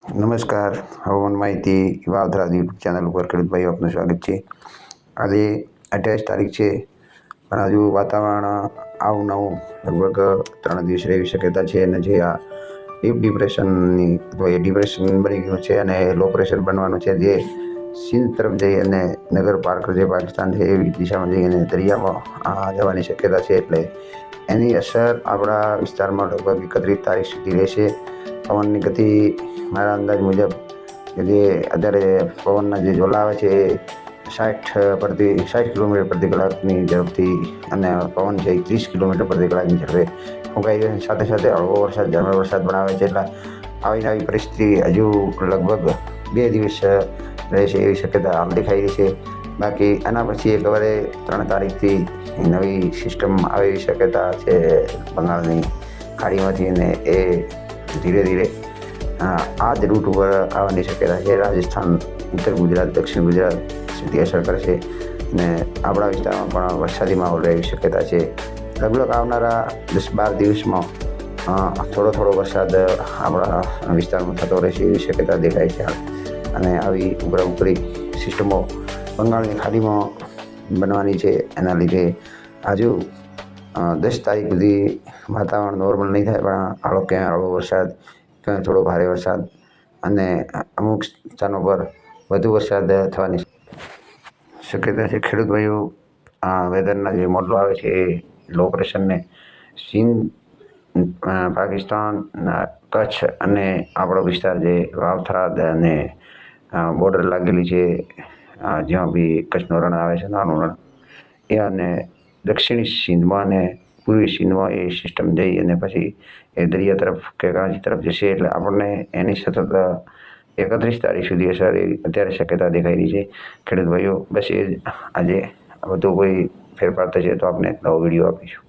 નમસ્કાર. હવામાન માહિતી વાવથરા યુટ્યુબ ચેનલ ઉપર ખેડૂત ભાઈઓ આપનું સ્વાગત છે. આજે 28 તારીખ છે, પણ હજુ વાતાવરણ આવું નવું લગભગ 3 દિવસ રહેવી શક્યતા છે. અને જે આ ડિપ્રેશન બની ગયું છે અને લો પ્રેશર બનવાનું છે, જે સિંધ તરફ જઈ અને નગર પાર્ક જે પાકિસ્તાન છે એવી દિશામાં જઈ અને દરિયામાં જવાની શક્યતા છે. એટલે એની અસર આપણા વિસ્તારમાં લગભગ 31 તારીખ સુધી રહેશે. પવનની ગતિ મારા અંદાજ મુજબ જે અત્યારે પવનના જે ઝોલા આવે છે એ 60 કિલોમીટર પ્રતિ કલાકની ઝડપથી અને પવન છે 30 કિલોમીટર પ્રતિ કલાકની ઝડપે ફૂંકાઈ જાય. સાથે સાથે હળવો વરસાદ, ઝરમર વરસાદ પણ આવે છે. એટલે આવી પરિસ્થિતિ હજુ લગભગ 2 દિવસ રહેશે એવી શક્યતા હાલ દેખાઈ રહી છે. બાકી એના પછી એકવારે 3 તારીખથી નવી સિસ્ટમ આવે એવી શક્યતા છે બંગાળની ખાડીમાંથી, અને એ ધીરે ધીરે આ જ રૂટ ઉપર આવવાની શક્યતા છે. રાજસ્થાન, ઉત્તર ગુજરાત, દક્ષિણ ગુજરાત સુધી અસર કરશે અને આપણા વિસ્તારમાં પણ વરસાદી માહોલ રહેવી શક્યતા છે. લગભગ આવનારા 10-12 દિવસમાં થોડો વરસાદ આપણા વિસ્તારમાં થતો રહેશે એવી શક્યતા દેખાય છે. અને આવી ઉપરી સિસ્ટમો બંગાળની ખાડીમાં બનવાની છે. એના લીધે હજુ 10 તારીખ સુધી વાતાવરણ નોર્મલ નહીં થાય, પણ ક્યાંય હળવો વરસાદ, ક્યાંય થોડો ભારે વરસાદ અને અમુક સ્થાનો પર વધુ વરસાદ થવાની શક્યતા છે. ખેડૂત ભાઈઓ, વેધરના જે મોડલો આવે છે એ લો પ્રેશરને સિંધ, પાકિસ્તાન, કચ્છ અને આપણો વિસ્તાર જે વાવથરાદ અને બોર્ડર લાગેલી છે, જ્યાં બી કચ્છનો રણ આવે છે, નાનું રણ, એ અને દક્ષિણી સિંધમાં અને પૂર્વી સિંધમાં એ સિસ્ટમ જઈ અને પછી એ દરિયા તરફ કે કરાચી તરફ જશે. એટલે આપણને એની સતત 31 તારીખ સુધી અસર એવી અત્યારે શક્યતા દેખાઈ રહી છે. ખેડૂત ભાઈઓ, બસ એ જ આજે વધુ કોઈ ફેરફાર થશે તો આપણે નવો વિડીયો આપીશું.